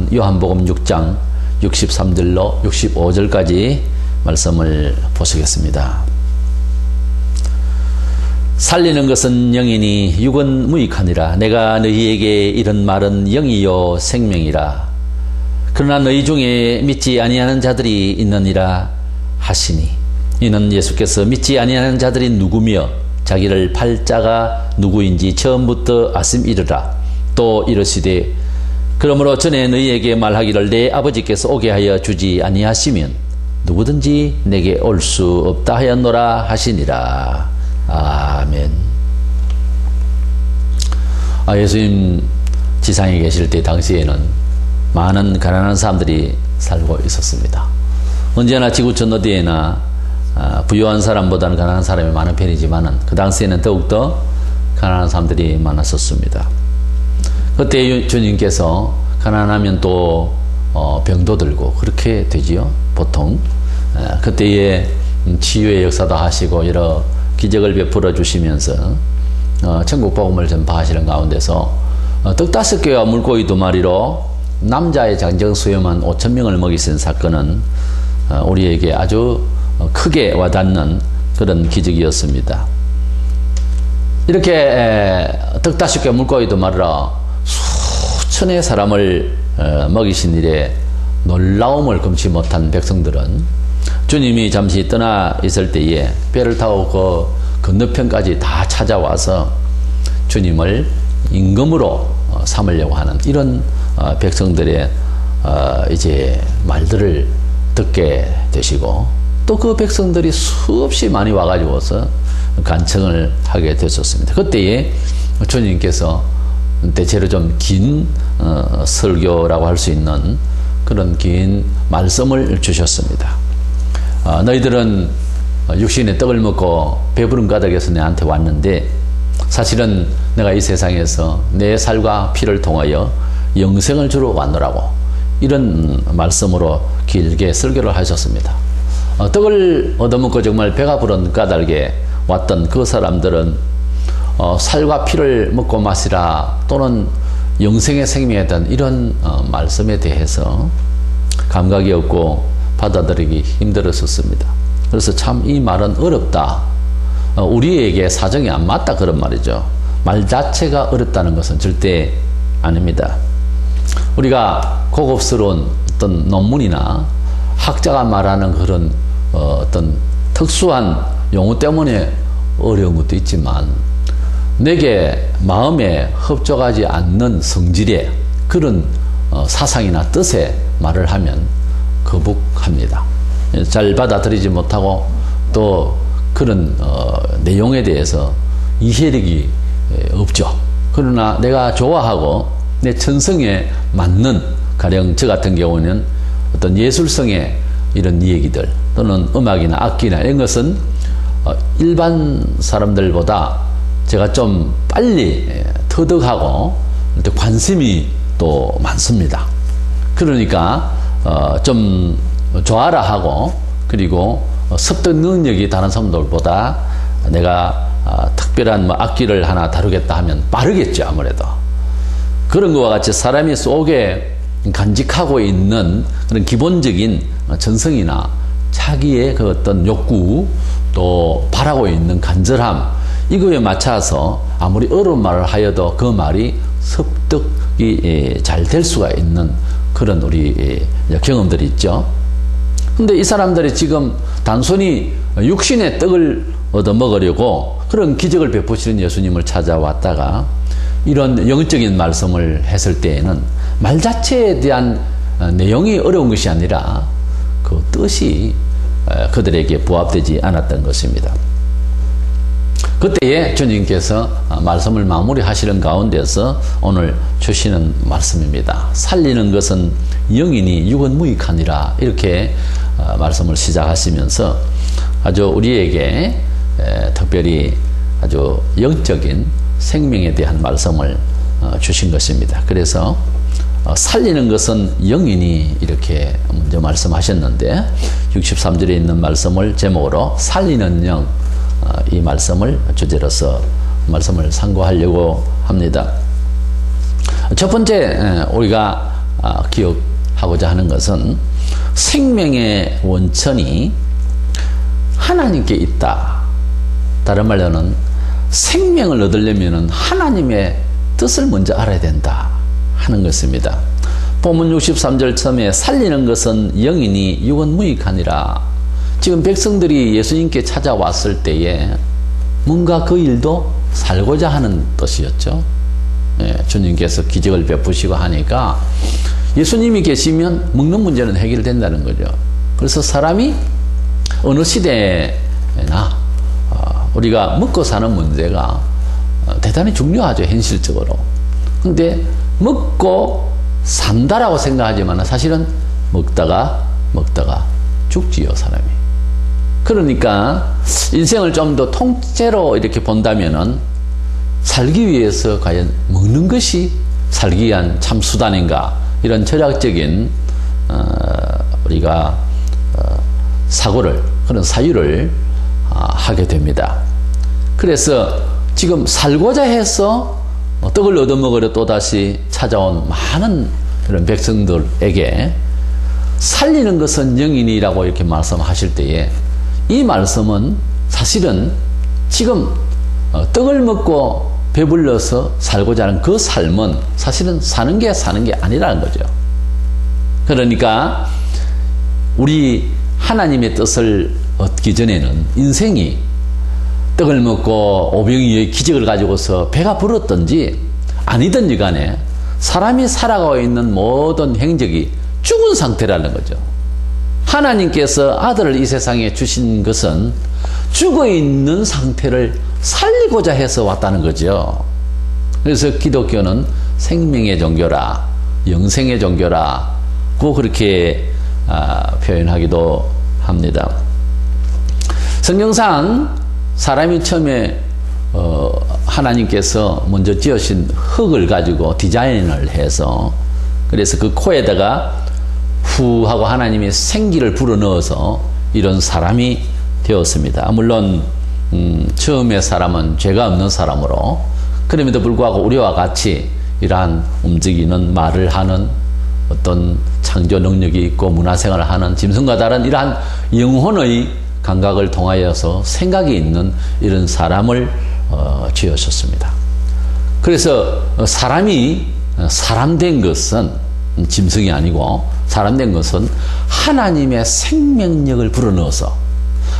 오늘은 요한복음 6장 63절로 65절까지 말씀을 보시겠습니다. 살리는 것은 영이니 육은 무익하니라. 내가 너희에게 이런 말은 영이요 생명이라. 그러나 너희 중에 믿지 아니하는 자들이 있느니라 하시니, 이는 예수께서 믿지 아니하는 자들이 누구며 자기를 팔 자가 누구인지 처음부터 아심이르라. 또 이르시되, 그러므로 전에 너희에게 말하기를 내 아버지께서 오게 하여 주지 아니하시면 누구든지 내게 올 수 없다 하였노라 하시니라. 아멘. 예수님 지상에 계실 때 당시에는 많은 가난한 사람들이 살고 있었습니다. 언제나 지구촌 어디에나 부유한 사람보다는 가난한 사람이 많은 편이지만 그 당시에는 더욱더 가난한 사람들이 많았었습니다. 그때 주님께서 가난하면 또 병도 들고 그렇게 되지요, 보통. 그때에 치유의 역사도 하시고 여러 기적을 베풀어 주시면서 천국 복음을 전파하시는 가운데서 떡 5개와 물고기 2마리로 남자의 장정 수염한 5,000명을 먹이신 사건은 우리에게 아주 크게 와닿는 그런 기적이었습니다. 이렇게 떡 5개 물고기 2마리로 수천의 사람을 먹이신 일에 놀라움을 금치 못한 백성들은 주님이 잠시 떠나 있을 때에 배를 타고 그 건너편까지 다 찾아와서 주님을 임금으로 삼으려고 하는 이런 백성들의 이제 말들을 듣게 되시고, 또 그 백성들이 수없이 많이 와가지고서 간청을 하게 되셨습니다. 그때에 주님께서 대체로 좀 긴 설교라고 할 수 있는 그런 긴 말씀을 주셨습니다. 너희들은 육신의 떡을 먹고 배부른 까닭에서 내한테 왔는데 사실은 내가 이 세상에서 내 살과 피를 통하여 영생을 주러 왔노라고, 이런 말씀으로 길게 설교를 하셨습니다. 떡을 얻어먹고 정말 배가 부른 까닭에 왔던 그 사람들은 살과 피를 먹고 마시라, 또는 영생의 생명에 대한 이런 말씀에 대해서 감각이 없고 받아들이기 힘들었었습니다. 그래서 참 이 말은 어렵다, 우리에게 사정이 안 맞다, 그런 말이죠. 말 자체가 어렵다는 것은 절대 아닙니다. 우리가 고급스러운 어떤 논문이나 학자가 말하는 그런 어떤 특수한 용어 때문에 어려운 것도 있지만, 내게 마음에 흡족하지 않는 성질의 그런 사상이나 뜻의 말을 하면 거북합니다. 잘 받아들이지 못하고 또 그런 내용에 대해서 이해력이 없죠. 그러나 내가 좋아하고 내 천성에 맞는, 가령 저 같은 경우는 어떤 예술성의 이런 얘기들 또는 음악이나 악기나 이런 것은 일반 사람들보다 제가 좀 빨리 터득하고 관심이 또 많습니다. 그러니까 좀 좋아라 하고, 그리고 습득 능력이 다른 사람들보다 내가 특별한 악기를 하나 다루겠다 하면 빠르겠죠, 아무래도. 그런 것과 같이 사람이 속에 간직하고 있는 그런 기본적인 전성이나 자기의 그 어떤 욕구, 또 바라고 있는 간절함, 이거에 맞춰서 아무리 어려운 말을 하여도 그 말이 습득이 잘 될 수가 있는 그런 우리 경험들이 있죠. 근데 이 사람들이 지금 단순히 육신의 떡을 얻어먹으려고 그런 기적을 베푸시는 예수님을 찾아왔다가 이런 영적인 말씀을 했을 때에는 말 자체에 대한 내용이 어려운 것이 아니라 그 뜻이 그들에게 부합되지 않았던 것입니다. 그때에 주님께서 말씀을 마무리하시는 가운데서 오늘 주시는 말씀입니다. 살리는 것은 영이니 육은 무익하니라, 이렇게 말씀을 시작하시면서 아주 우리에게 특별히 아주 영적인 생명에 대한 말씀을 주신 것입니다. 그래서 살리는 것은 영이니 이렇게 먼저 말씀하셨는데, 63절에 있는 말씀을 제목으로 살리는 영, 이 말씀을 주제로서 말씀을 상고하려고 합니다. 첫 번째 우리가 기억하고자 하는 것은 생명의 원천이 하나님께 있다. 다른 말로는 생명을 얻으려면 하나님의 뜻을 먼저 알아야 된다 하는 것입니다. 본문 63절 처음에 살리는 것은 영이니 육은 무익하니라. 지금 백성들이 예수님께 찾아왔을 때에 뭔가 그 일도 살고자 하는 뜻이었죠. 주님께서 기적을 베푸시고 하니까 예수님이 계시면 먹는 문제는 해결된다는 거죠. 그래서 사람이 어느 시대나 우리가 먹고 사는 문제가 대단히 중요하죠, 현실적으로. 근데 먹고 산다라고 생각하지만 사실은 먹다가 죽지요, 사람이. 그러니까 인생을 좀 더 통째로 이렇게 본다면은 살기 위해서 과연 먹는 것이 살기 위한 참 수단인가, 이런 철학적인 우리가 사고를, 그런 사유를 하게 됩니다. 그래서 지금 살고자 해서 떡을 얻어먹으려 또다시 찾아온 많은 그런 백성들에게 살리는 것은 영이니라고 이렇게 말씀하실 때에 이 말씀은 사실은 지금 떡을 먹고 배불러서 살고자 하는 그 삶은 사실은 사는 게 아니라는 거죠. 그러니까 우리 하나님의 뜻을 얻기 전에는 인생이 떡을 먹고 오병이어의 기적을 가지고서 배가 불었든지 아니든지 간에 사람이 살아가고 있는 모든 행적이 죽은 상태라는 거죠. 하나님께서 아들을 이 세상에 주신 것은 죽어있는 상태를 살리고자 해서 왔다는 거죠. 그래서 기독교는 생명의 종교라, 영생의 종교라고 그렇게 표현하기도 합니다. 성경상 사람이 처음에 하나님께서 먼저 지으신 흙을 가지고 디자인을 해서, 그래서 그 코에다가 후 하고 하나님이 생기를 불어넣어서 이런 사람이 되었습니다. 물론 처음의 사람은 죄가 없는 사람으로, 그럼에도 불구하고 우리와 같이 이러한 움직이는 말을 하는 어떤 창조 능력이 있고 문화생활을 하는 짐승과 다른 이러한 영혼의 감각을 통하여서 생각이 있는 이런 사람을 지으셨습니다. 그래서 사람이 사람된 것은 짐승이 아니고 사람된 것은 하나님의 생명력을 불어넣어서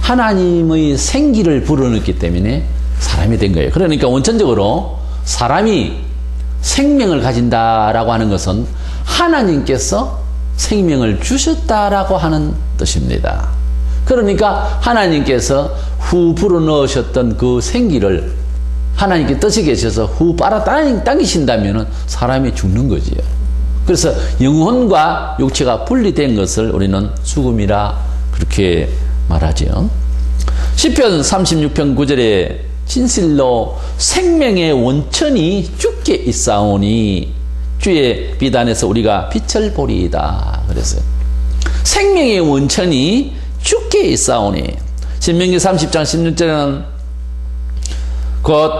하나님의 생기를 불어넣기 때문에 사람이 된 거예요. 그러니까 원천적으로 사람이 생명을 가진다라고 하는 것은 하나님께서 생명을 주셨다라고 하는 뜻입니다. 그러니까 하나님께서 후 불어넣으셨던 그 생기를 하나님께 뜻이 계셔서 후 빨아당기신다면 사람이 죽는 거지요. 그래서 영혼과 육체가 분리된 것을 우리는 죽음이라 그렇게 말하죠. 시편 36편 9절에 진실로 생명의 원천이 주께 있사오니 주의 비단에서 우리가 빛을 보리이다. 그래서 생명의 원천이 주께 있사오니, 신명기 30장 16절에는 곧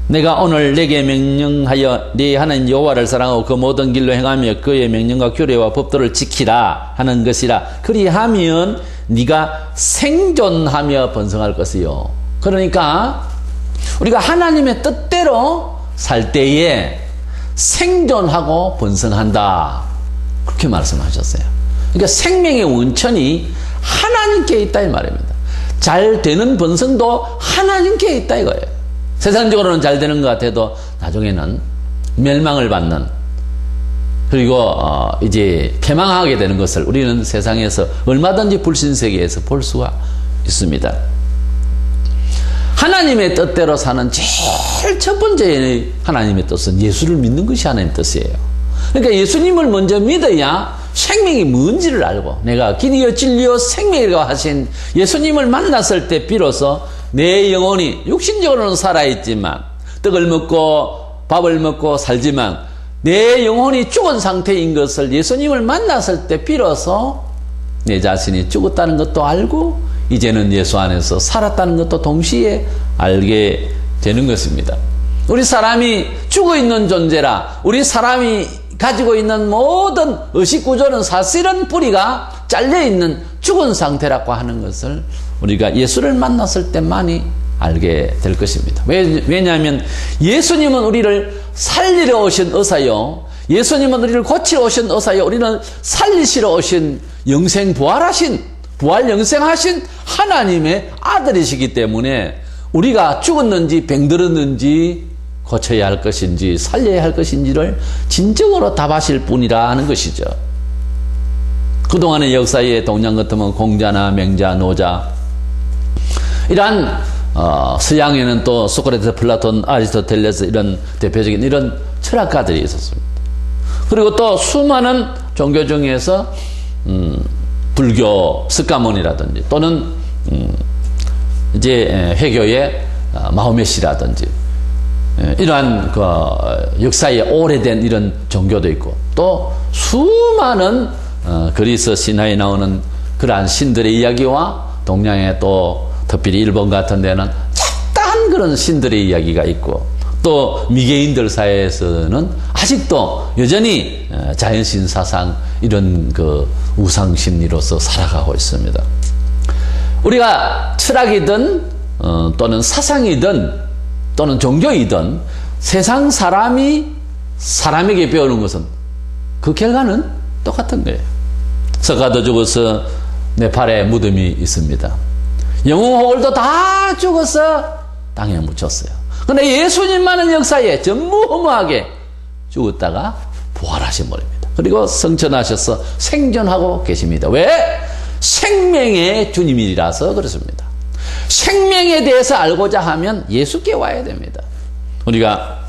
내가 오늘 내게 명령하여 네 하나님 여호와를 사랑하고 그 모든 길로 행하며 그의 명령과 규례와 법도를 지키라 하는 것이라. 그리하면 네가 생존하며 번성할 것이요. 그러니까 우리가 하나님의 뜻대로 살 때에 생존하고 번성한다, 그렇게 말씀하셨어요. 그러니까 생명의 원천이 하나님께 있다 이 말입니다. 잘 되는 번성도 하나님께 있다 이거예요. 세상적으로는 잘 되는 것 같아도 나중에는 멸망을 받는, 그리고 이제 패망하게 되는 것을 우리는 세상에서 얼마든지 불신세계에서 볼 수가 있습니다. 하나님의 뜻대로 사는 제일 첫 번째 하나님의 뜻은 예수를 믿는 것이 하나님의 뜻이에요. 그러니까 예수님을 먼저 믿어야 생명이 뭔지를 알고, 내가 길이요 진리요 생명이라고 하신 예수님을 만났을 때 비로소 내 영혼이 육신적으로는 살아있지만, 떡을 먹고 밥을 먹고 살지만 내 영혼이 죽은 상태인 것을 예수님을 만났을 때 비로소 내 자신이 죽었다는 것도 알고 이제는 예수 안에서 살았다는 것도 동시에 알게 되는 것입니다. 우리 사람이 죽어있는 존재라, 우리 사람이 가지고 있는 모든 의식 구조는 사실은 뿌리가 잘려있는 죽은 상태라고 하는 것을 우리가 예수를 만났을 때만이 알게 될 것입니다. 왜냐하면 예수님은 우리를 살리러 오신 의사요, 예수님은 우리를 고치러 오신 의사요, 우리는 살리시러 오신 영생 부활하신, 부활 영생하신 하나님의 아들이시기 때문에 우리가 죽었는지 병들었는지 고쳐야 할 것인지 살려야 할 것인지를 진정으로 답하실 분이라는 것이죠. 그동안의 역사의 동양 같으면 공자나 맹자, 노자, 이러한 서양에는 또 소크라테스, 플라톤, 아리스토텔레스 이런 대표적인 이런 철학가들이 있었습니다. 그리고 또 수많은 종교 중에서 불교 스가몬이라든지 또는 이제 회교의 마호메시라든지 이러한 그 역사에 오래된 이런 종교도 있고, 또 수많은 그리스 신화에 나오는 그러한 신들의 이야기와 동양의 또 특별히 일본 같은 데는 잡다한 그런 신들의 이야기가 있고, 또 미개인들 사이에서는 아직도 여전히 자연신 사상 이런 그 우상심리로서 살아가고 있습니다. 우리가 철학이든 또는 사상이든 또는 종교이든 세상 사람이 사람에게 배우는 것은 그 결과는 똑같은 거예요. 서가도 죽어서 네팔에 무덤이 있습니다. 영웅호걸도 다 죽어서 땅에 묻혔어요. 그런데 예수님만은 역사에 전무후무하게 죽었다가 부활하신 분입니다. 그리고 성천하셔서 생존하고 계십니다. 왜? 생명의 주님이라서 그렇습니다. 생명에 대해서 알고자 하면 예수께 와야 됩니다. 우리가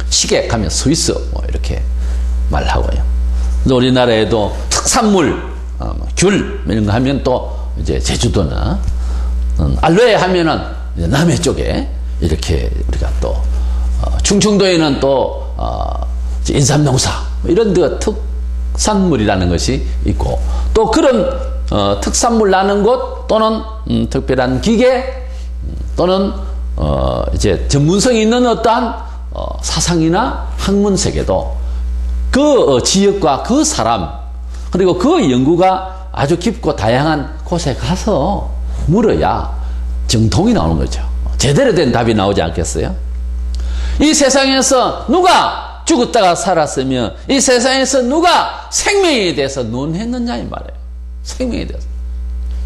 시계 가면 스위스 뭐 이렇게 말하고요. 우리나라에도 특산물, 귤 이런 거 하면 또 이제 제주도나 알로에 하면은 남해 쪽에 이렇게 우리가 또 충청도에는 또 인삼농사 이런 데 특산물이라는 것이 있고, 또 그런 특산물 나는 곳 또는 특별한 기계 또는 이제 전문성이 있는 어떠한 사상이나 학문 세계도 그 지역과 그 사람 그리고 그 연구가 아주 깊고 다양한 곳에 가서 물어야 정통이 나오는 거죠. 제대로 된 답이 나오지 않겠어요? 이 세상에서 누가 죽었다가 살았으며 이 세상에서 누가 생명에 대해서 논했느냐 이 말이에요. 생명에 대해서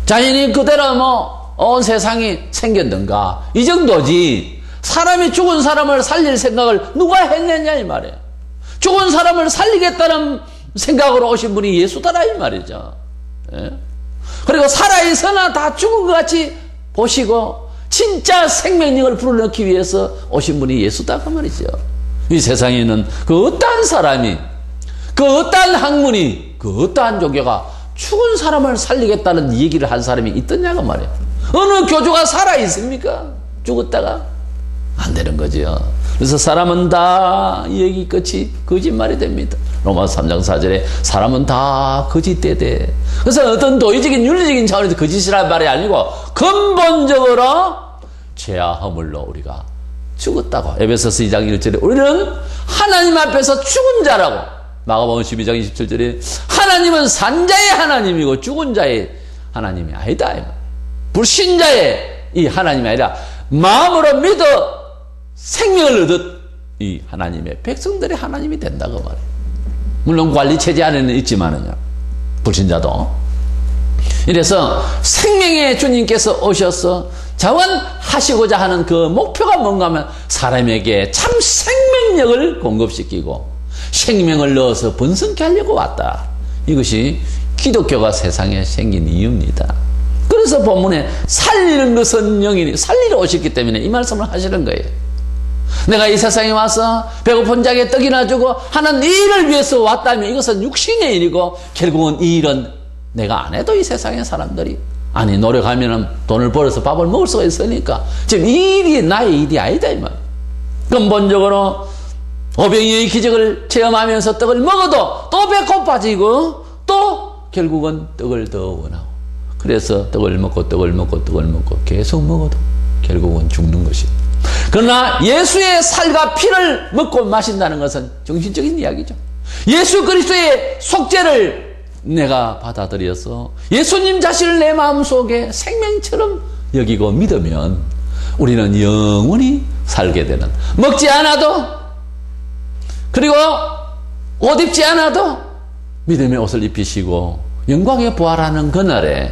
자연이 그대로 뭐 온 세상이 생겼는가 이 정도지, 사람이 죽은 사람을 살릴 생각을 누가 했느냐 이 말이에요. 죽은 사람을 살리겠다는 생각으로 오신 분이 예수다라 이 말이죠. 예? 그리고 살아있으나 다 죽은 것 같이 보시고 진짜 생명력을 불어넣기 위해서 오신 분이 예수다 그 말이죠. 이 세상에는 그 어떠한 사람이, 그 어떠한 학문이, 그 어떠한 종교가 죽은 사람을 살리겠다는 얘기를 한 사람이 있더냐고 말이에요. 어느 교주가 살아있습니까? 죽었다가? 안 되는 거죠. 그래서 사람은 다 이 얘기 끝이 거짓말이 됩니다. 로마서 3장 4절에 사람은 다 거짓되대. 그래서 어떤 도의적인 윤리적인 차원에서 거짓이라는 말이 아니고 근본적으로 죄와 허물로 우리가 죽었다고. 에베소서 2장 1절에 우리는 하나님 앞에서 죽은 자라고. 마가복음 12장 27절에 하나님은 산자의 하나님이고 죽은 자의 하나님이 아니다. 불신자의 이 하나님이 아니라 마음으로 믿어 생명을 얻은 이 하나님의 백성들의 하나님이 된다고 말해요. 물론 관리체제 안에는 있지만은요, 불신자도. 이래서 생명의 주님께서 오셔서 자원하시고자 하는 그 목표가 뭔가 하면 사람에게 참 생명력을 공급시키고 생명을 넣어서 번성케 하려고 왔다. 이것이 기독교가 세상에 생긴 이유입니다. 그래서 본문에 살리는 것은 영이니 살리러 오셨기 때문에 이 말씀을 하시는 거예요. 내가 이 세상에 와서 배고픈 자에게 떡이나 주고 하는 이 일을 위해서 왔다면 이것은 육신의 일이고 결국은 이 일은 내가 안 해도 이 세상의 사람들이 아니 노력하면 돈을 벌어서 밥을 먹을 수가 있으니까 지금 이 일이 나의 일이 아니다 이 말. 근본적으로 오병이의 기적을 체험하면서 떡을 먹어도 또 배고파지고 또 결국은 떡을 더 원하고 그래서 떡을 먹고 계속 먹어도 결국은 죽는 것이다. 그러나 예수의 살과 피를 먹고 마신다는 것은 정신적인 이야기죠. 예수 그리스도의 속죄를 내가 받아들여서 예수님 자신을 내 마음속에 생명처럼 여기고 믿으면 우리는 영원히 살게 되는, 먹지 않아도 그리고 옷 입지 않아도 믿음의 옷을 입히시고 영광에 부활하는 그날에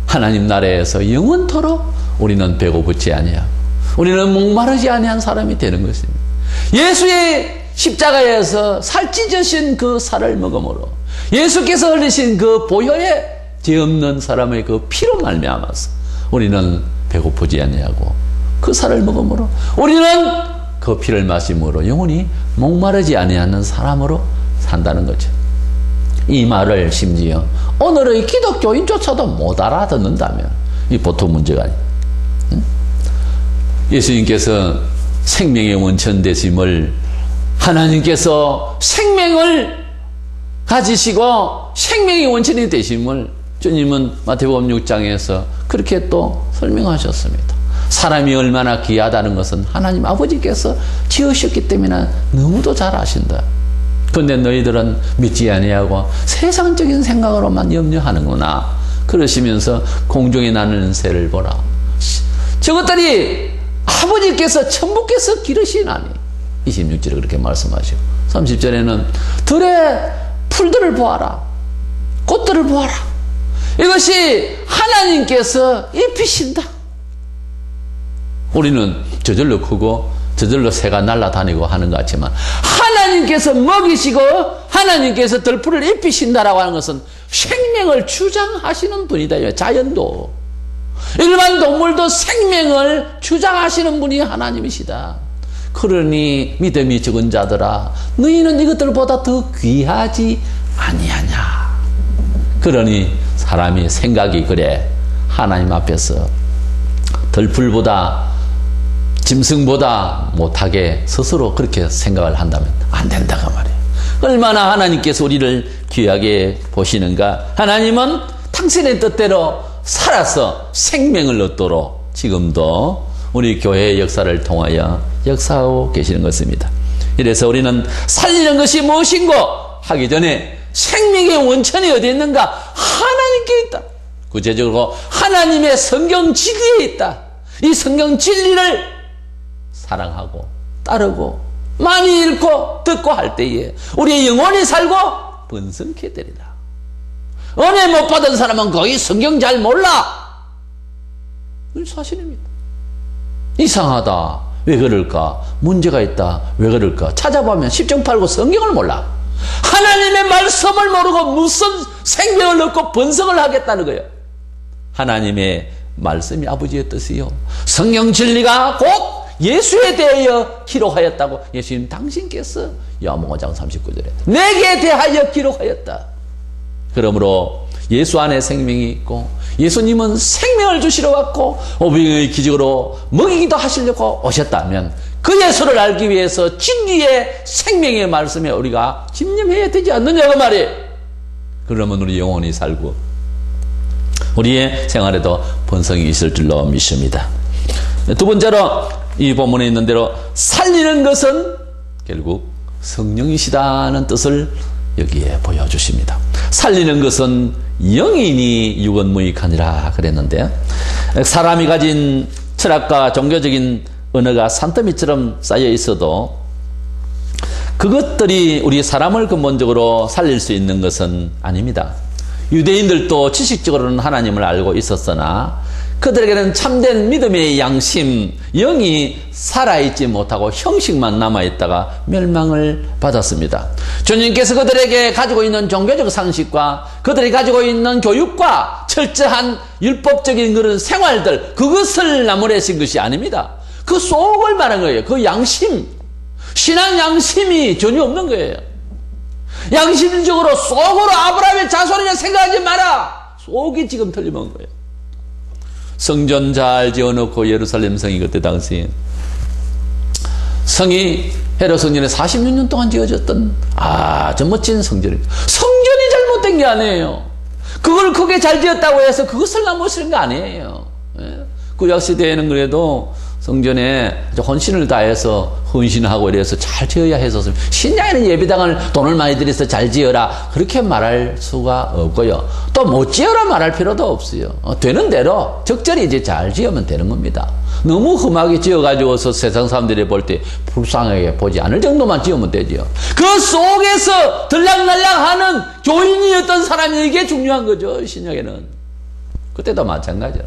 하나님 나라에서 영원토록 우리는 배고프지 아니하고 우리는 목마르지 아니한 사람이 되는 것입니다. 예수의 십자가에서 살찌으신 그 살을 먹음으로 예수께서 흘리신 그 보혈에 죄 없는 사람의 그 피로 말미암아서 우리는 배고프지 아니하고 그 살을 먹음으로 우리는 그 피를 마심으로 영원히 목마르지 아니하는 사람으로 산다는 거죠. 이 말을 심지어 오늘의 기독교인조차도 못 알아듣는다면 이 보통 문제가 아니에요. 예수님께서 생명의 원천 되심을, 하나님께서 생명을 가지시고 생명의 원천이 되심을 주님은 마태복음 6장에서 그렇게 또 설명하셨습니다. 사람이 얼마나 귀하다는 것은 하나님 아버지께서 지으셨기 때문에 너무도 잘 아신다. 그런데 너희들은 믿지 아니하고 세상적인 생각으로만 염려하는구나. 그러시면서 공중에 나는 새를 보라. 저것들이 아버지께서 천부께서 기르시나니. 26절에 그렇게 말씀하시고 30절에는 들의 풀들을 보아라. 꽃들을 보아라. 이것이 하나님께서 입히신다. 우리는 저절로 크고 저절로 새가 날아다니고 하는 것 같지만 하나님께서 먹이시고 하나님께서 들풀을 입히신다라고 하는 것은 생명을 주장하시는 분이다. 자연도 일반 동물도 생명을 주장하시는 분이 하나님이시다. 그러니 믿음이 적은 자들아 너희는 이것들보다 더 귀하지 아니하냐. 그러니 사람이 생각이 그래 하나님 앞에서 들풀보다 짐승보다 못하게 스스로 그렇게 생각을 한다면 안 된다고 말이에요. 얼마나 하나님께서 우리를 귀하게 보시는가. 하나님은 당신의 뜻대로 살아서 생명을 얻도록 지금도 우리 교회의 역사를 통하여 역사하고 계시는 것입니다. 이래서 우리는 살리는 것이 무엇인고 하기 전에 생명의 원천이 어디 있는가? 하나님께 있다. 구체적으로 하나님의 성경 진리에 있다. 이 성경 진리를 사랑하고 따르고 많이 읽고 듣고 할 때에 우리의 영혼이 살고 번성케 되리라. 은혜 못 받은 사람은 거의 성경 잘 몰라. 이건 사실입니다. 이상하다. 왜 그럴까? 문제가 있다. 왜 그럴까? 찾아보면 10정 팔고 성경을 몰라. 하나님의 말씀을 모르고 무슨 생명을 얻고 번성을 하겠다는 거예요. 하나님의 말씀이 아버지의 뜻이요. 성경 진리가 곧 예수에 대하여 기록하였다고 예수님 당신께서 요한복음 5장 39절에 내게 대하여 기록하였다. 그러므로 예수 안에 생명이 있고 예수님은 생명을 주시러 왔고 오병이의 기적으로 먹이기도 하시려고 오셨다면 그 예수를 알기 위해서 진리의 생명의 말씀에 우리가 집념해야 되지 않느냐고 말이에요. 그러면 우리 영혼이 살고 우리의 생활에도 번성이 있을 줄로 믿습니다. 두 번째로 이 본문에 있는 대로 살리는 것은 결국 성령이시다는 뜻을 여기에 보여주십니다. 살리는 것은 영이니 유건무익하니라 그랬는데 사람이 가진 철학과 종교적인 언어가 산더미처럼 쌓여 있어도 그것들이 우리 사람을 근본적으로 살릴 수 있는 것은 아닙니다. 유대인들도 지식적으로는 하나님을 알고 있었으나 그들에게는 참된 믿음의 양심, 영이 살아있지 못하고 형식만 남아있다가 멸망을 받았습니다. 주님께서 그들에게 가지고 있는 종교적 상식과 그들이 가지고 있는 교육과 철저한 율법적인 그런 생활들, 그것을 나무래신 것이 아닙니다. 그 속을 말한 거예요. 그 양심, 신앙 양심이 전혀 없는 거예요. 양심적으로 속으로 아브라함의 자손이라 생각하지 마라. 속이 지금 틀림없는 거예요. 성전 잘 지어놓고 예루살렘 성이 그때 당시 성이 헤롯 성전에 46년 동안 지어졌던 아주 멋진 성전입니다. 성전이 잘못된 게 아니에요. 그걸 크게 잘 지었다고 해서 그것을 나무시는 게 아니에요. 구약시대에는 그래도 성전에 헌신을 다해서 헌신하고 이래서 잘 지어야 했었으면 신약에는 예배당을 돈을 많이 들여서 잘 지어라 그렇게 말할 수가 없고요. 또 못 지어라 말할 필요도 없어요. 되는 대로 적절히 이제 잘 지으면 되는 겁니다. 너무 험하게 지어가지고서 세상 사람들이 볼 때 불쌍하게 보지 않을 정도만 지으면 되죠. 그 속에서 들락날락하는 교인이었던 사람이 이게 중요한 거죠. 신약에는. 그때도 마찬가지죠.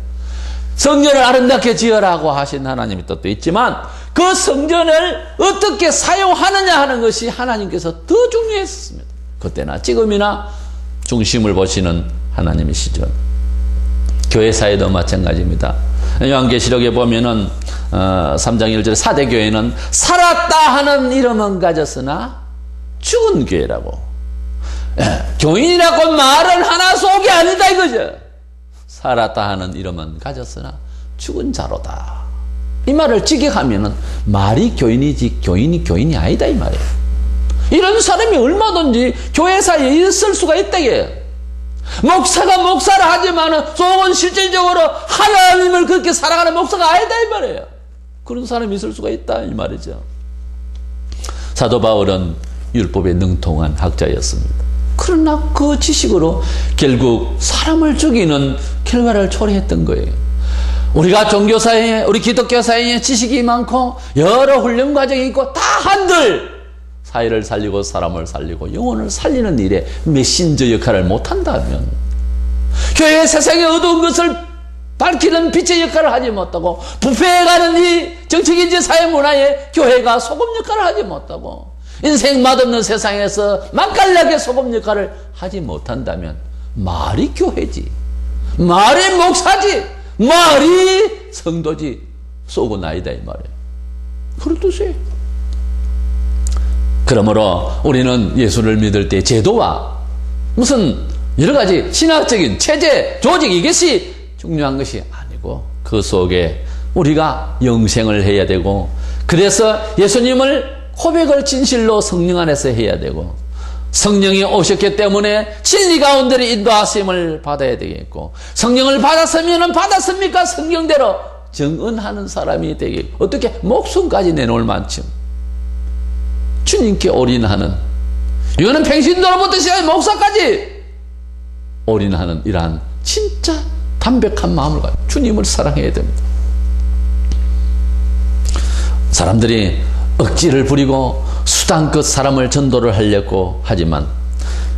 성전을 아름답게 지으라고 하신 하나님의 뜻도 있지만 그 성전을 어떻게 사용하느냐 하는 것이 하나님께서 더 중요했습니다. 그때나 지금이나 중심을 보시는 하나님이시죠. 교회 사회도 마찬가지입니다. 요한계시록에 보면은 3장 1절에 사대교회는 살았다 하는 이름은 가졌으나 죽은 교회라고. 교인이라고 말은 하나 속이 아니다 이거죠. 살았다 하는 이름은 가졌으나 죽은 자로다. 이 말을 직역하면은 말이 교인이지 교인이 아니다 이 말이에요. 이런 사람이 얼마든지 교회 사이에 있을 수가 있다 이게. 목사가 목사를 하지만은 속은 실질적으로 하나님을 그렇게 사랑하는 목사가 아니다 이 말이에요. 그런 사람이 있을 수가 있다 이 말이죠. 사도 바울은 율법에 능통한 학자였습니다. 그러나 그 지식으로 결국 사람을 죽이는 결과를 초래했던 거예요. 우리가 종교사회에, 우리 기독교사회에 지식이 많고 여러 훈련 과정이 있고 다 한들 사회를 살리고 사람을 살리고 영혼을 살리는 일에 메신저 역할을 못한다면, 교회의 세상의 어두운 것을 밝히는 빛의 역할을 하지 못하고, 부패해가는 이 정치경제 사회문화에 교회가 소금 역할을 하지 못하고, 인생 맛없는 세상에서 맛깔나게 소금 역할을 하지 못한다면 말이 교회지, 말이 목사지, 말이 성도지, 쏘고 나이다 이 말이에요. 그런 뜻이에요. 그러므로 우리는 예수를 믿을 때 제도와 무슨 여러 가지 신학적인 체제, 조직 이것이 중요한 것이 아니고 그 속에 우리가 영생을 해야 되고, 그래서 예수님을 고백을 진실로 성령 안에서 해야 되고, 성령이 오셨기 때문에 진리 가운데로 인도하심을 받아야 되겠고, 성령을 받았으면 받았습니까? 성령대로 정언하는 사람이 되겠고, 어떻게 목숨까지 내놓을 만큼 주님께 올인하는, 이거는 평신도로부터 시작해 목사까지 올인하는 이러한 진짜 담백한 마음을 가지고 주님을 사랑해야 됩니다. 사람들이 억지를 부리고 수단껏 사람을 전도를 하려고 하지만,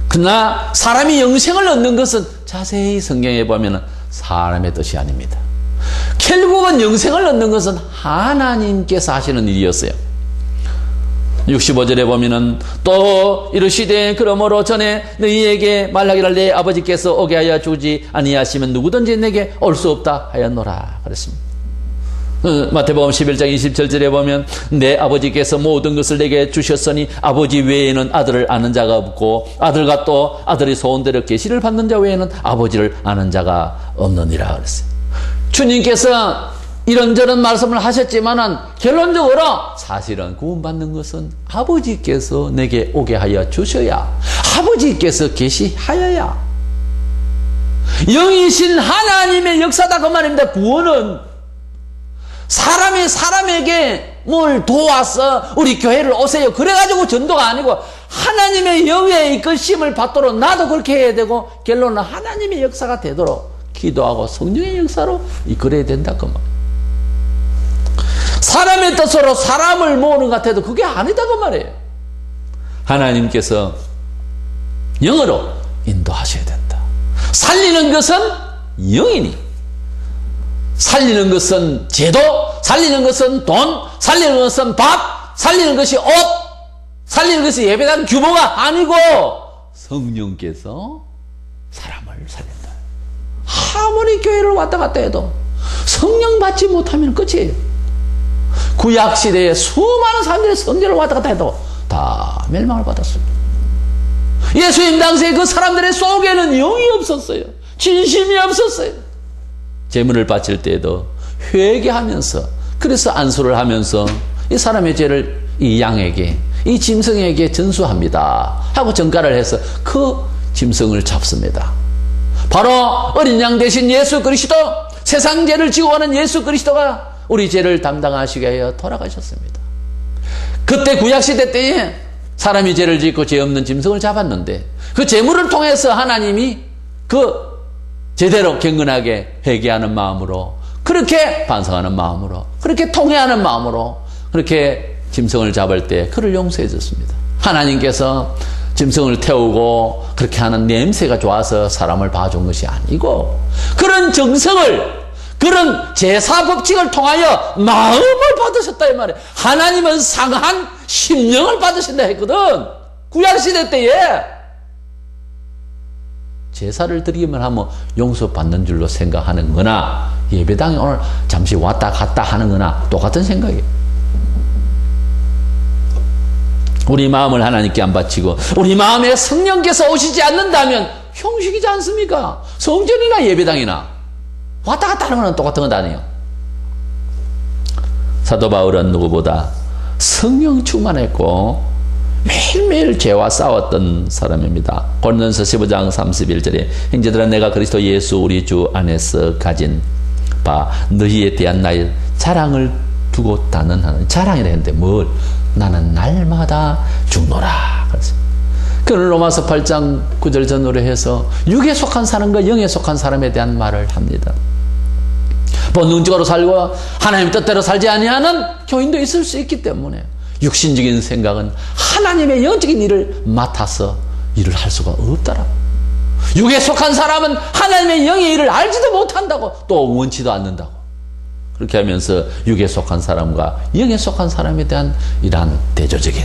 그러나 사람이 영생을 얻는 것은 자세히 성경에 보면 사람의 뜻이 아닙니다. 결국은 영생을 얻는 것은 하나님께서 하시는 일이었어요. 65절에 보면은 또 이르시되 그러므로 전에 너희에게 말하기를 내 아버지께서 오게 하여 주지 아니하시면 누구든지 내게 올 수 없다 하였노라 그랬습니다. 마태복음 11장 27절에 보면 내 아버지께서 모든 것을 내게 주셨으니 아버지 외에는 아들을 아는 자가 없고 아들과 또 아들이 소원대로 계시를 받는 자 외에는 아버지를 아는 자가 없느니라 그랬어요. 주님께서 이런저런 말씀을 하셨지만은 결론적으로 사실은 구원받는 것은 아버지께서 내게 오게 하여 주셔야, 아버지께서 계시하여야, 영이신 하나님의 역사다 그 말입니다. 구원은 사람이 사람에게 뭘 도와서 우리 교회를 오세요 그래가지고 전도가 아니고, 하나님의 영의 이끄심을 받도록 나도 그렇게 해야 되고, 결론은 하나님의 역사가 되도록 기도하고 성령의 역사로 이끌어야 된다 그 말. 사람의 뜻으로 사람을 모으는 것 같아도 그게 아니다 그 말이에요. 하나님께서 영으로 인도하셔야 된다. 살리는 것은 영이니, 살리는 것은 제도, 살리는 것은 돈, 살리는 것은 밥, 살리는 것이 옷, 살리는 것이 예배당 규모가 아니고 성령께서 사람을 살린다. 아무리 교회를 왔다 갔다 해도 성령 받지 못하면 끝이에요. 구약시대에 수많은 사람들이 성전을 왔다 갔다 해도 다 멸망을 받았습니다. 예수님 당시에 그 사람들의 속에는 영이 없었어요. 진심이 없었어요. 제물을 바칠 때에도 회개하면서, 그래서 안수를 하면서 이 사람의 죄를 이 양에게, 이 짐승에게 전수합니다 하고 전가를 해서 그 짐승을 잡습니다. 바로 어린 양 대신 예수 그리스도, 세상 죄를 지고 가는 예수 그리스도가 우리 죄를 담당하시게 하여 돌아가셨습니다. 그때 구약시대 때에 사람이 죄를 짓고 죄 없는 짐승을 잡았는데 그 제물을 통해서 하나님이 그 제대로 경건하게 회개하는 마음으로, 그렇게 반성하는 마음으로, 그렇게 통회하는 마음으로 그렇게 짐승을 잡을 때 그를 용서해 줬습니다. 하나님께서 짐승을 태우고 그렇게 하는 냄새가 좋아서 사람을 봐준 것이 아니고, 그런 정성을, 그런 제사 법칙을 통하여 마음을 받으셨다 이 말이에요. 하나님은 상한 심령을 받으신다 했거든. 구약시대 때에 제사를 드리기만 하면 용서받는 줄로 생각하는 거나, 예배당에 오늘 잠시 왔다 갔다 하는 거나 똑같은 생각이에요. 우리 마음을 하나님께 안 바치고 우리 마음에 성령께서 오시지 않는다면 형식이지 않습니까? 성전이나 예배당이나 왔다 갔다 하는 건 똑같은 건 아니에요. 사도 바울은 누구보다 성령 충만했고 매일매일 죄와 싸웠던 사람입니다. 고린도전서 15장 31절에 형제들아 내가 그리스도 예수 우리 주 안에서 가진 바 너희에 대한 나의 자랑을 두고 단언하는, 자랑이라 했는데 뭘? 나는 날마다 죽노라. 그는 로마서 8장 9절 전후로 해서 육에 속한 사람과 영에 속한 사람에 대한 말을 합니다. 본능적으로 살고 하나님 뜻대로 살지 아니하는 교인도 있을 수 있기 때문에 육신적인 생각은 하나님의 영적인 일을 맡아서 일을 할 수가 없다라고. 육에 속한 사람은 하나님의 영의 일을 알지도 못한다고, 또 원치도 않는다고. 그렇게 하면서 육에 속한 사람과 영에 속한 사람에 대한 이러한 대조적인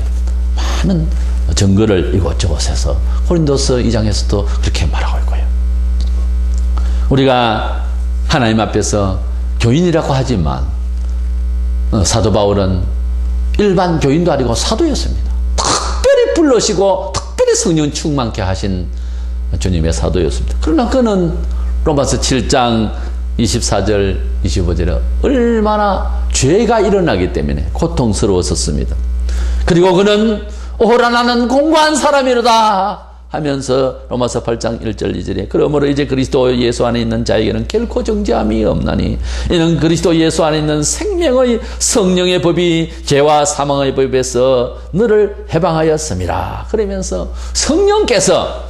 많은 증거를 이곳저곳에서 고린도서 2장에서도 그렇게 말하고 있고요. 우리가 하나님 앞에서 교인이라고 하지만 사도 바울은 일반 교인도 아니고 사도였습니다. 특별히 불러시고 특별히 성령 충만케 하신 주님의 사도였습니다. 그러나 그는 로마서 7장 24절 25절에 얼마나 죄가 일어나기 때문에 고통스러웠었습니다. 그리고 그는 오호라 나는 공고한 사람이로다 하면서 로마서 8장 1절 2절에 그러므로 이제 그리스도 예수 안에 있는 자에게는 결코 정죄함이 없나니 이는 그리스도 예수 안에 있는 생명의 성령의 법이 죄와 사망의 법에서 너를 해방하였습니다. 그러면서 성령께서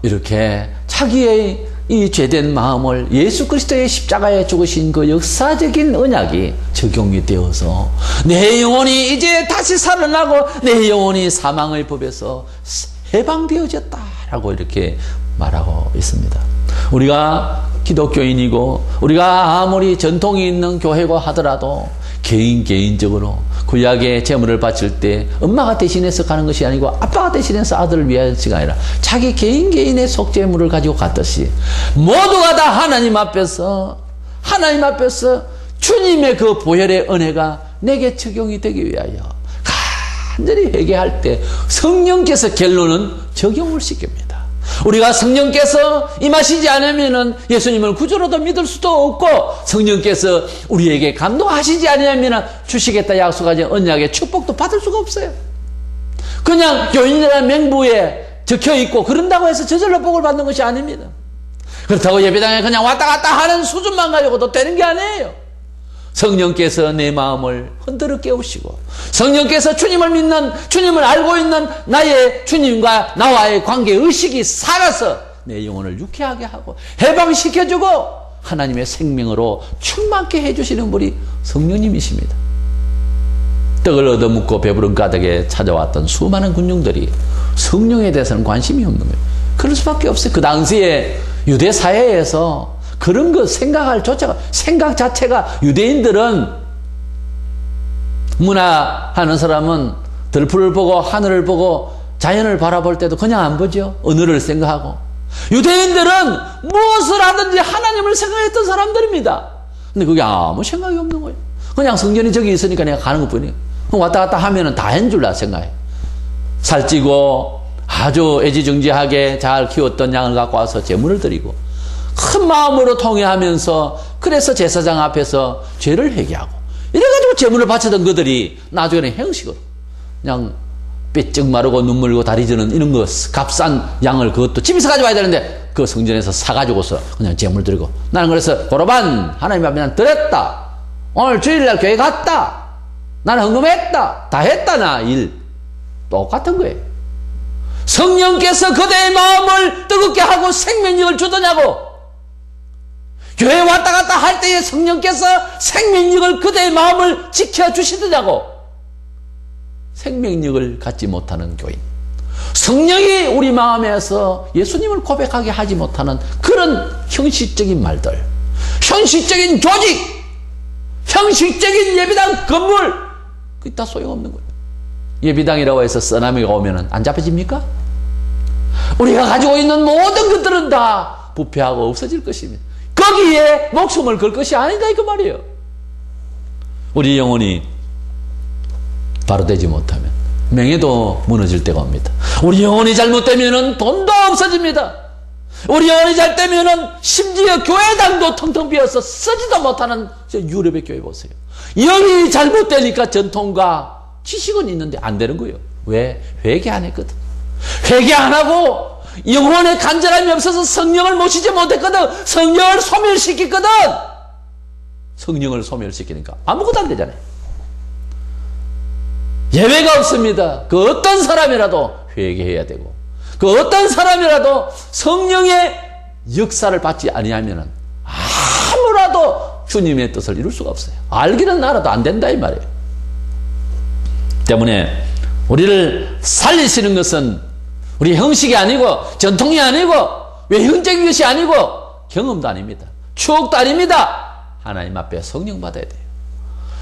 이렇게 자기의 이 죄된 마음을 예수 그리스도의 십자가에 죽으신 그 역사적인 언약이 적용이 되어서 내 영혼이 이제 다시 살아나고 내 영혼이 사망의 법에서 해방되어졌다라고 이렇게 말하고 있습니다. 우리가 기독교인이고 우리가 아무리 전통이 있는 교회고 하더라도 개인적으로 구약의 제물을 바칠 때 엄마가 대신해서 가는 것이 아니고 아빠가 대신해서 아들을 위하여가 아니라 자기 개인의 속제물을 가지고 갔듯이 모두가 다 하나님 앞에서 주님의 그 보혈의 은혜가 내게 적용이 되기 위하여 간절히 회개할 때 성령께서 결론은 적용을 시킵니다. 우리가 성령께서 임하시지 않으면 예수님을 구주로도 믿을 수도 없고, 성령께서 우리에게 감동하시지 않으면 주시겠다 약속하신 언약의 축복도 받을 수가 없어요. 그냥 교인이라는 명부에 적혀있고 그런다고 해서 저절로 복을 받는 것이 아닙니다. 그렇다고 예배당에 그냥 왔다 갔다 하는 수준만 가지고도 되는 게 아니에요. 성령께서 내 마음을 흔들어 깨우시고 성령께서 주님을 믿는, 주님을 알고 있는 나의 주님과 나와의 관계의식이 살아서 내 영혼을 유쾌하게 하고 해방시켜주고 하나님의 생명으로 충만케 해주시는 분이 성령님이십니다. 떡을 얻어먹고 배부른 가득에 찾아왔던 수많은 군중들이 성령에 대해서는 관심이 없는 거예요. 그럴 수밖에 없어요. 그 당시에 유대 사회에서 그런 거 생각 자체가 유대인들은 문화하는 사람은 들풀을 보고 하늘을 보고 자연을 바라볼 때도 그냥 안 보죠. 언어를 생각하고. 유대인들은 무엇을 하든지 하나님을 생각했던 사람들입니다. 근데 그게 아무 생각이 없는 거예요. 그냥 성전이 저기 있으니까 내가 가는 것뿐이에요. 왔다 갔다 하면은 다 한 줄라 생각해. 살찌고 아주 애지중지하게 잘 키웠던 양을 갖고 와서 제물을 드리고 큰 마음으로 통회하면서 그래서 제사장 앞에서 죄를 회개하고 이래가지고 제물을 바치던 그들이 나중에는 형식으로 그냥 삐쩍 마르고 눈물고 다리 저는 이런 거 값싼 양을 그것도 집에서 가져와야 되는데 그 성전에서 사가지고서 그냥 제물 드리고, 나는 그래서 고로반 하나님 앞에 난 드렸다. 오늘 주일날 교회 갔다. 나는 헌금했다. 다 했다. 나 일 똑같은 거예요. 성령께서 그대의 마음을 뜨겁게 하고 생명력을 주더냐고. 교회 왔다 갔다 할 때에 성령께서 생명력을 그대의 마음을 지켜주시더냐고. 생명력을 갖지 못하는 교인, 성령이 우리 마음에서 예수님을 고백하게 하지 못하는 그런 형식적인 말들, 형식적인 조직, 형식적인 예배당 건물, 그게 다 소용없는 거예요. 예배당이라고 해서 쓰나미가 오면 안 잡혀집니까? 우리가 가지고 있는 모든 것들은 다 부패하고 없어질 것입니다. 거기에 목숨을 걸 것이 아니다 그 말이에요. 우리 영혼이 바로 되지 못하면 명예도 무너질 때가 옵니다. 우리 영혼이 잘못되면 돈도 없어집니다. 우리 영혼이 잘되면 심지어 교회당도 텅텅 비어서 쓰지도 못하는 유럽의 교회 보세요. 영이 잘못되니까 전통과 지식은 있는데 안 되는 거예요. 왜? 회개 안 했거든. 회개 안 하고 영혼의 간절함이 없어서 성령을 모시지 못했거든. 성령을 소멸시켰거든. 성령을 소멸시키니까 아무것도 안 되잖아요. 예외가 없습니다. 그 어떤 사람이라도 회개해야 되고, 그 어떤 사람이라도 성령의 역사를 받지 아니하면 아무라도 주님의 뜻을 이룰 수가 없어요. 알기는 알아도 안 된다 이 말이에요. 때문에 우리를 살리시는 것은 우리 형식이 아니고 전통이 아니고 외형적인 것이 아니고 경험도 아닙니다. 추억도 아닙니다. 하나님 앞에 성령 받아야 돼요.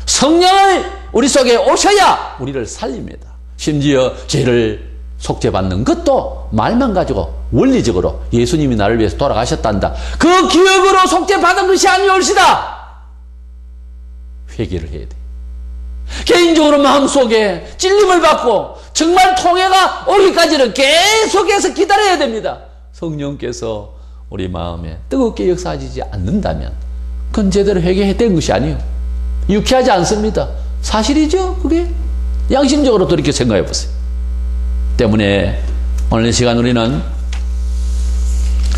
성령을 우리 속에 오셔야 우리를 살립니다. 심지어 죄를 속죄받는 것도 말만 가지고 원리적으로 예수님이 나를 위해서 돌아가셨단다, 그 기억으로 속죄받은 것이 아니올시다. 회개를 해야 돼. 개인적으로 마음속에 찔림을 받고 정말 통해가 오기까지는 계속해서 기다려야 됩니다. 성령께서 우리 마음에 뜨겁게 역사하지 않는다면 그건 제대로 회개된 것이 아니에요. 유쾌하지 않습니다. 사실이죠. 그게 양심적으로 돌이켜 생각해 보세요. 때문에 오늘 이 시간 우리는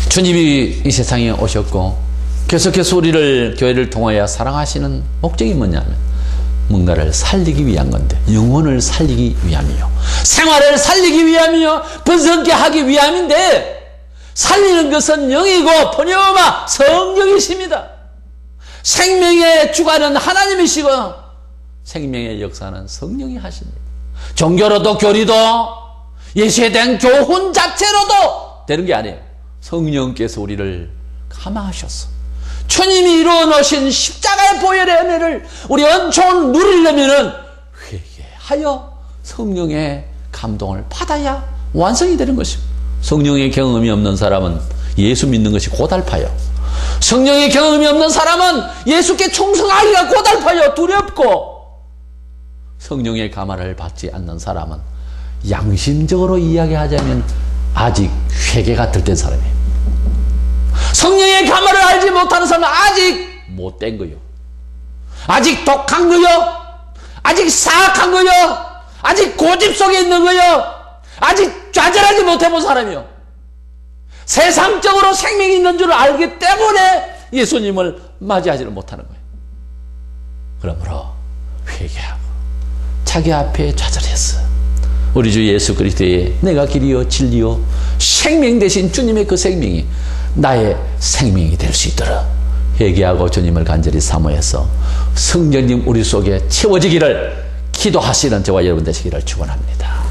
주님이 이 세상에 오셨고 계속해서 우리를 교회를 통하여 사랑하시는 목적이 뭐냐면 뭔가를 살리기 위한 건데, 영혼을 살리기 위함이요, 생활을 살리기 위함이요, 번성케 하기 위함인데, 살리는 것은 영이고 번영아 성령이십니다. 생명의 주관은 하나님이시고 생명의 역사는 성령이 하십니다. 종교로도 교리도 예수에 대한 교훈 자체로도 되는 게 아니에요. 성령께서 우리를 감화하셨어. 주님이 이루어 놓으신 십자가의 보혈의 은혜를 우리 은총 누리려면 회개하여 성령의 감동을 받아야 완성이 되는 것입니다. 성령의 경험이 없는 사람은 예수 믿는 것이 고달파요. 성령의 경험이 없는 사람은 예수께 충성하기가 고달파요. 두렵고, 성령의 감화를 받지 않는 사람은 양심적으로 이야기하자면 아직 회개가 덜 된 사람이에요. 성령의 감화를 알지 못하는 사람은 아직 못된 거요, 아직 독한 거요, 아직 사악한 거요, 아직 고집 속에 있는 거요, 아직 좌절하지 못해본 사람이요. 세상적으로 생명이 있는 줄 알기 때문에 예수님을 맞이하지를 못하는 거예요. 그러므로 회개하고 자기 앞에 좌절해서 우리 주 예수 그리스도의 내가 길이요 진리요 생명 되신 주님의 그 생명이 나의 생명이 될 수 있도록 회개하고 주님을 간절히 사모해서 성령님 우리 속에 채워지기를 기도하시는 저와 여러분 되시기를 축원합니다.